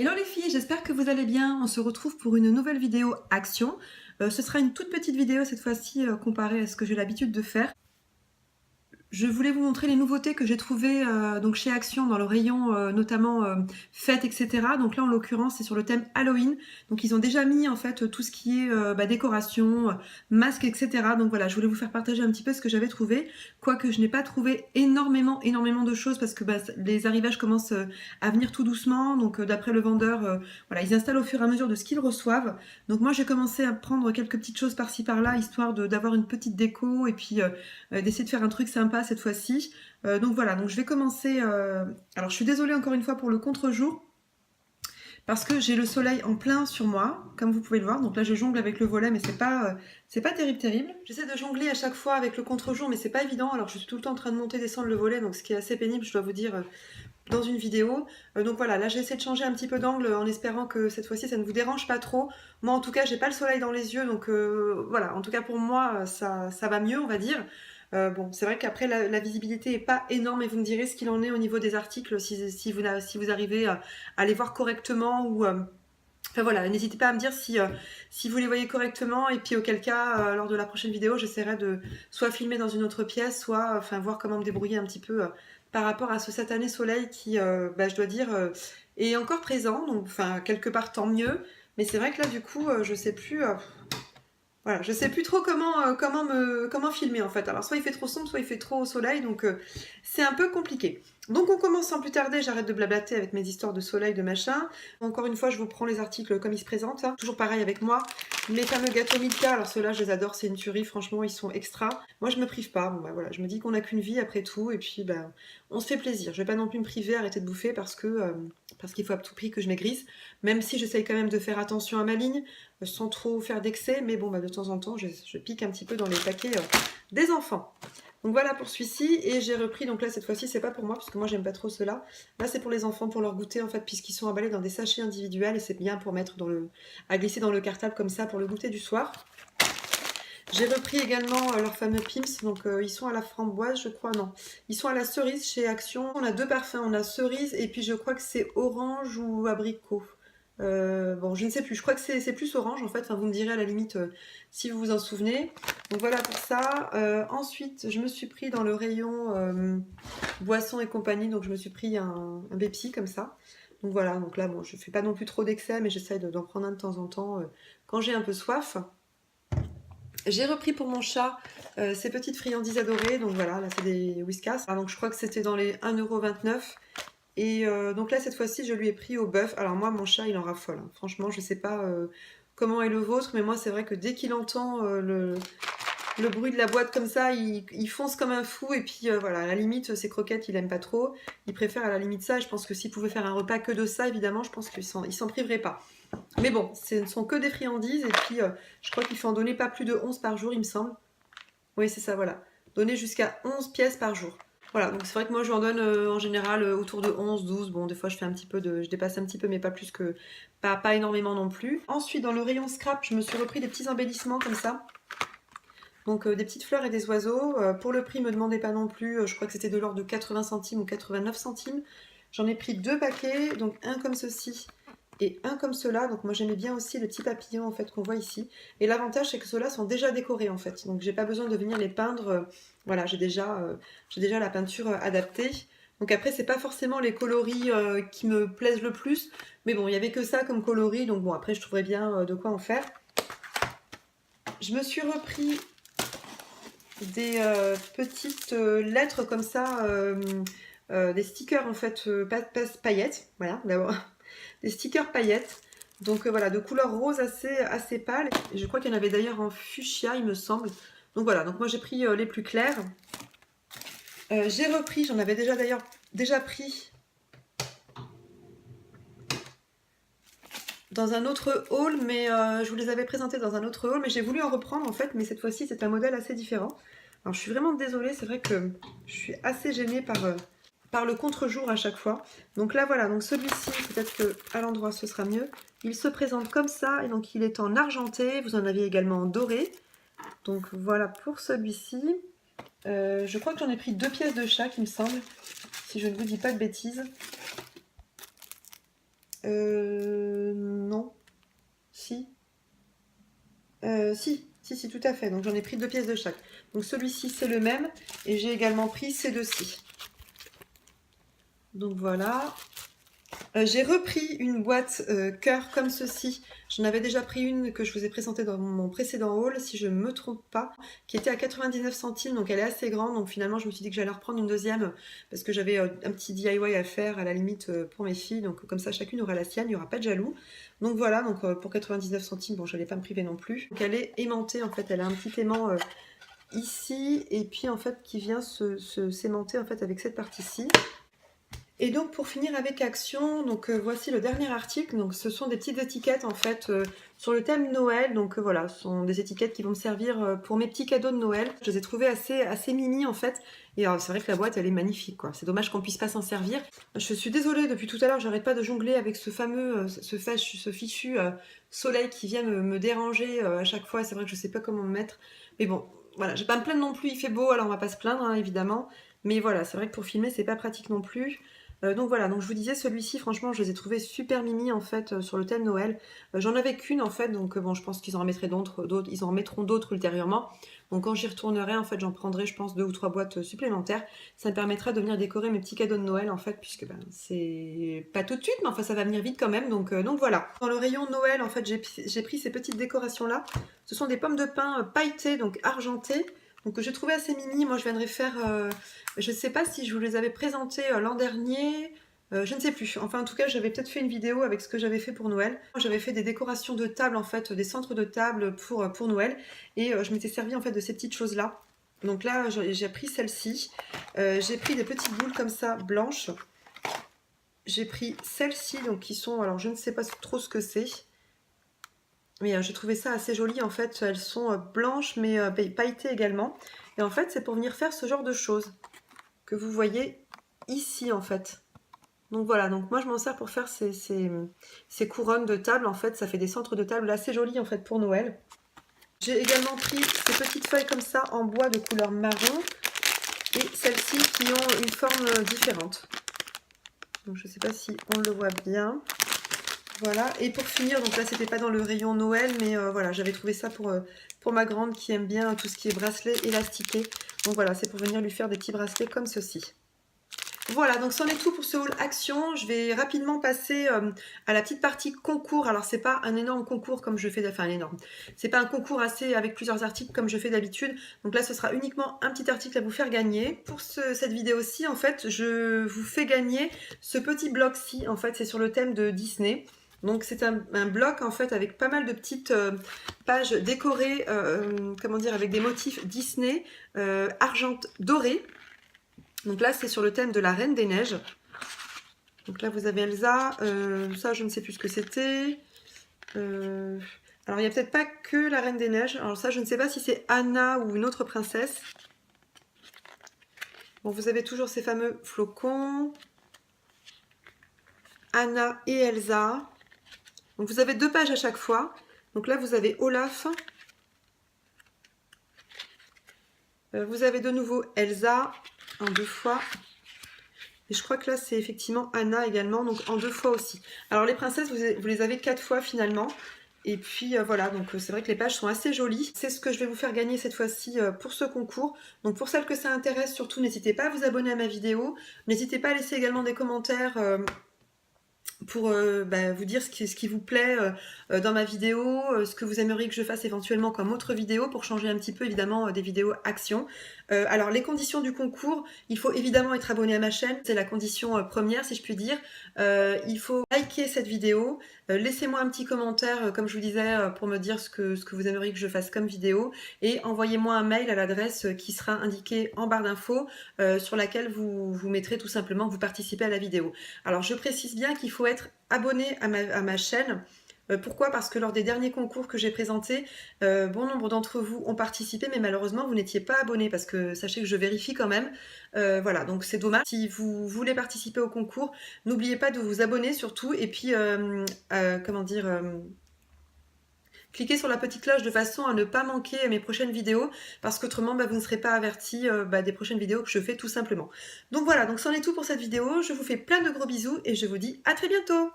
Hello les filles, j'espère que vous allez bien. On se retrouve pour une nouvelle vidéo action. Ce sera une toute petite vidéo cette fois-ci comparée à ce que j'ai l'habitude de faire. Je voulais vous montrer les nouveautés que j'ai trouvées donc chez Action dans le rayon notamment fêtes, etc. Donc là en l'occurrence c'est sur le thème Halloween. Donc ils ont déjà mis en fait tout ce qui est décoration, masques, etc. Donc voilà, je voulais vous faire partager un petit peu ce que j'avais trouvé. Quoique je n'ai pas trouvé énormément de choses parce que les arrivages commencent à venir tout doucement. Donc d'après le vendeur, voilà, ils installent au fur et à mesure de ce qu'ils reçoivent. Donc moi j'ai commencé à prendre quelques petites choses par-ci par-là histoire d'avoir une petite déco et puis d'essayer de faire un truc sympa cette fois-ci. Donc voilà, donc je vais commencer. Alors je suis désolée encore une fois pour le contre-jour. Parce que j'ai le soleil en plein sur moi, comme vous pouvez le voir. Donc là, je jongle avec le volet, mais c'est pas terrible. J'essaie de jongler à chaque fois avec le contre-jour, mais c'est pas évident. Alors je suis tout le temps en train de monter, descendre le volet, donc ce qui est assez pénible, je dois vous dire, dans une vidéo. Donc voilà, là j'ai essayé de changer un petit peu d'angle en espérant que cette fois-ci ça ne vous dérange pas trop. Moi en tout cas, j'ai pas le soleil dans les yeux, donc voilà. En tout cas pour moi, ça va mieux, on va dire. Bon, c'est vrai qu'après la visibilité est pas énorme et vous me direz ce qu'il en est au niveau des articles si vous arrivez à les voir correctement ou enfin voilà, n'hésitez pas à me dire si vous les voyez correctement et puis auquel cas lors de la prochaine vidéo j'essaierai de soit filmer dans une autre pièce soit enfin voir comment me débrouiller un petit peu par rapport à ce satané soleil qui je dois dire est encore présent donc enfin quelque part tant mieux mais c'est vrai que là du coup je sais plus voilà, je sais plus trop comment filmer en fait. Alors soit il fait trop sombre, soit il fait trop au soleil, donc c'est un peu compliqué. Donc on commence sans plus tarder, j'arrête de blablater avec mes histoires de soleil, de machin. Encore une fois, je vous prends les articles comme ils se présentent. Hein. Toujours pareil avec moi. Mes fameux gâteaux Milka, alors ceux-là je les adore, c'est une tuerie, franchement ils sont extra. Moi je me prive pas, bon, voilà, je me dis qu'on n'a qu'une vie après tout, et puis on se fait plaisir. Je vais pas non plus me priver, arrêter de bouffer parce qu'il faut à tout prix que je maigrisse, même si j'essaye quand même de faire attention à ma ligne sans trop faire d'excès, mais bon, de temps en temps, je pique un petit peu dans les paquets des enfants. Donc voilà pour celui-ci, et j'ai repris, donc là cette fois-ci c'est pas pour moi, parce que moi j'aime pas trop ceux-là. Là c'est pour les enfants, pour leur goûter en fait, puisqu'ils sont emballés dans des sachets individuels, et c'est bien pour mettre à glisser dans le cartable comme ça pour le goûter du soir. J'ai repris également leurs fameux Pim's, donc ils sont à la framboise je crois, non. Ils sont à la cerise chez Action. On a deux parfums, on a cerise et puis je crois que c'est orange ou abricot. Bon, je ne sais plus, je crois que c'est plus orange en fait, enfin, vous me direz à la limite si vous vous en souvenez. Donc voilà pour ça. Ensuite, je me suis pris dans le rayon boissons et compagnie, donc je me suis pris un Pepsi comme ça. Donc voilà, donc là, bon, je fais pas non plus trop d'excès, mais j'essaie d'en prendre un de temps en temps quand j'ai un peu soif. J'ai repris pour mon chat ces petites friandises adorées, donc voilà, là c'est des Whiskas. Ah, donc je crois que c'était dans les 1,29 €. Et donc là, cette fois-ci, je lui ai pris au bœuf. Alors moi, mon chat, il en raffole. Hein. Franchement, je sais pas comment est le vôtre, mais moi, c'est vrai que dès qu'il entend le bruit de la boîte comme ça, il fonce comme un fou. Et puis voilà, à la limite, ses croquettes, il aime pas trop. Il préfère à la limite ça. Et je pense que s'il pouvait faire un repas que de ça, évidemment, je pense qu'il s'en priverait pas. Mais bon, ce ne sont que des friandises. Et puis, je crois qu'il faut en donner pas plus de 11 par jour, il me semble. Oui, c'est ça, voilà. Donner jusqu'à 11 pièces par jour. Voilà, donc c'est vrai que moi je lui en donne en général autour de 11, 12. Bon, des fois je fais un petit peu je dépasse un petit peu, mais pas plus que. Pas énormément non plus. Ensuite, dans le rayon scrap, je me suis repris des petits embellissements comme ça. Donc des petites fleurs et des oiseaux. Pour le prix, me demandez pas non plus. Je crois que c'était de l'ordre de 80 centimes ou 89 centimes. J'en ai pris deux paquets, donc un comme ceci et un comme cela. Donc moi j'aimais bien aussi le petit papillon en fait qu'on voit ici. Et l'avantage c'est que ceux-là sont déjà décorés en fait. Donc j'ai pas besoin de venir les peindre. Voilà, j'ai déjà la peinture adaptée. Donc après c'est pas forcément les coloris qui me plaisent le plus. Mais bon, il y avait que ça comme coloris. Donc bon, après je trouverais bien de quoi en faire. Je me suis repris des petites lettres comme ça, des stickers en fait, paillettes, voilà, d'abord, des stickers paillettes, donc voilà, de couleur rose assez pâle, et je crois qu'il y en avait d'ailleurs en fuchsia il me semble, donc voilà, donc moi j'ai pris les plus clairs, j'ai repris, j'en avais déjà pris dans un autre haul, mais je vous les avais présentés dans un autre haul, mais j'ai voulu en reprendre en fait, mais cette fois-ci c'est un modèle assez différent. Alors je suis vraiment désolée, c'est vrai que je suis assez gênée par le contre-jour à chaque fois. Donc là voilà, donc celui-ci, peut-être qu'à l'endroit ce sera mieux. Il se présente comme ça, et donc il est en argenté, vous en avez également en doré. Donc voilà pour celui-ci. Je crois que j'en ai pris 2 pièces de chaque, il me semble, si je ne vous dis pas de bêtises. Non. Si. Si, tout à fait. Donc j'en ai pris 2 pièces de chaque. Donc celui-ci, c'est le même. Et j'ai également pris ces deux-ci. Donc voilà. J'ai repris une boîte cœur comme ceci. J'en avais déjà pris une que je vous ai présentée dans mon précédent haul, si je ne me trompe pas, qui était à 99 centimes, donc elle est assez grande. Donc finalement, je me suis dit que j'allais reprendre une deuxième parce que j'avais un petit DIY à faire à la limite pour mes filles. Donc comme ça, chacune aura la sienne, il n'y aura pas de jaloux. Donc voilà, donc pour 99 centimes, bon, je n'allais pas me priver non plus. Donc elle est aimantée en fait, elle a un petit aimant ici et puis en fait qui vient se s'aimanter en fait avec cette partie-ci. Et donc pour finir avec Action, donc voici le dernier article. Donc ce sont des petites étiquettes en fait sur le thème Noël. Donc voilà, ce sont des étiquettes qui vont me servir pour mes petits cadeaux de Noël. Je les ai trouvées assez mini en fait. Et c'est vrai que la boîte elle est magnifique quoi. C'est dommage qu'on puisse pas s'en servir. Je suis désolée, depuis tout à l'heure j'arrête pas de jongler avec ce fameux, ce fichu soleil qui vient me déranger à chaque fois. C'est vrai que je sais pas comment me mettre. Mais bon, voilà, je vais pas me plaindre non plus, il fait beau, alors on va pas se plaindre hein, évidemment. Mais voilà, c'est vrai que pour filmer c'est pas pratique non plus. Donc voilà, donc je vous disais, celui-ci, franchement, je les ai trouvés super mimi en fait sur le thème Noël. J'en avais qu'une en fait, donc bon, je pense qu'ils en remettraient d'autres, ils en remettront d'autres ultérieurement. Donc quand j'y retournerai, en fait, j'en prendrai, je pense, 2 ou 3 boîtes supplémentaires. Ça me permettra de venir décorer mes petits cadeaux de Noël en fait, puisque ben, c'est pas tout de suite, mais enfin ça va venir vite quand même. Donc voilà. Dans le rayon Noël, en fait, j'ai pris ces petites décorations-là. Ce sont des pommes de pin pailletées, donc argentées. Donc j'ai trouvé assez mini. Moi je viendrai faire, je ne sais pas si je vous les avais présentées l'an dernier, je ne sais plus. Enfin en tout cas j'avais peut-être fait une vidéo avec ce que j'avais fait pour Noël. J'avais fait des décorations de table en fait, des centres de table pour Noël. Et je m'étais servi en fait de ces petites choses là. Donc là j'ai pris celle-ci. J'ai pris des petites boules comme ça blanches. J'ai pris celles-ci donc qui sont, alors je ne sais pas trop ce que c'est. Mais j'ai trouvé ça assez joli en fait, elles sont blanches mais pailletées également. Et en fait c'est pour venir faire ce genre de choses que vous voyez ici en fait. Donc voilà, donc moi je m'en sers pour faire ces couronnes de table en fait, ça fait des centres de table assez jolis en fait pour Noël. J'ai également pris ces petites feuilles comme ça en bois de couleur marron et celles-ci qui ont une forme différente. Donc je ne sais pas si on le voit bien. Voilà, et pour finir, donc là c'était pas dans le rayon Noël, mais voilà, j'avais trouvé ça pour ma grande qui aime bien tout ce qui est bracelet élastiqué. Donc voilà, c'est pour venir lui faire des petits bracelets comme ceci. Voilà, donc c'en est tout pour ce haul Action. Je vais rapidement passer à la petite partie concours. Alors c'est pas un énorme concours comme je fais, enfin énorme. C'est pas un concours assez avec plusieurs articles comme je fais d'habitude. Donc là ce sera uniquement un petit article à vous faire gagner. Pour cette vidéo-ci, en fait, je vous fais gagner ce petit bloc-ci. En fait, c'est sur le thème de Disney. Donc c'est un bloc en fait avec pas mal de petites pages décorées, comment dire, avec des motifs Disney argent doré. Donc là c'est sur le thème de la Reine des Neiges. Donc là vous avez Elsa, ça je ne sais plus ce que c'était. Alors il n'y a peut-être pas que la Reine des Neiges, alors ça je ne sais pas si c'est Anna ou une autre princesse. Bon, vous avez toujours ces fameux flocons, Anna et Elsa. Donc vous avez 2 pages à chaque fois. Donc là vous avez Olaf. Vous avez de nouveau Elsa en 2 fois. Et je crois que là c'est effectivement Anna également, donc en 2 fois aussi. Alors les princesses vous les avez 4 fois finalement. Et puis voilà, donc c'est vrai que les pages sont assez jolies. C'est ce que je vais vous faire gagner cette fois-ci pour ce concours. Donc pour celles que ça intéresse, surtout n'hésitez pas à vous abonner à ma vidéo. N'hésitez pas à laisser également des commentaires pour vous dire ce qui vous plaît dans ma vidéo, ce que vous aimeriez que je fasse éventuellement comme autre vidéo pour changer un petit peu évidemment des vidéos Action. Alors les conditions du concours, il faut évidemment être abonné à ma chaîne, c'est la condition première si je puis dire. Il faut liker cette vidéo, laissez-moi un petit commentaire comme je vous disais pour me dire ce que vous aimeriez que je fasse comme vidéo et envoyez-moi un mail à l'adresse qui sera indiquée en barre d'infos sur laquelle vous mettrez tout simplement que vous participez à la vidéo. Alors je précise bien qu'il faut être abonné à ma chaîne. Pourquoi? Parce que lors des derniers concours que j'ai présentés, bon nombre d'entre vous ont participé, mais malheureusement vous n'étiez pas abonné parce que sachez que je vérifie quand même. Voilà, donc c'est dommage. Si vous voulez participer au concours, n'oubliez pas de vous abonner surtout et puis comment dire, cliquez sur la petite cloche de façon à ne pas manquer mes prochaines vidéos parce qu'autrement vous ne serez pas avertis des prochaines vidéos que je fais tout simplement. Donc voilà, donc c'en est tout pour cette vidéo. Je vous fais plein de gros bisous et je vous dis à très bientôt.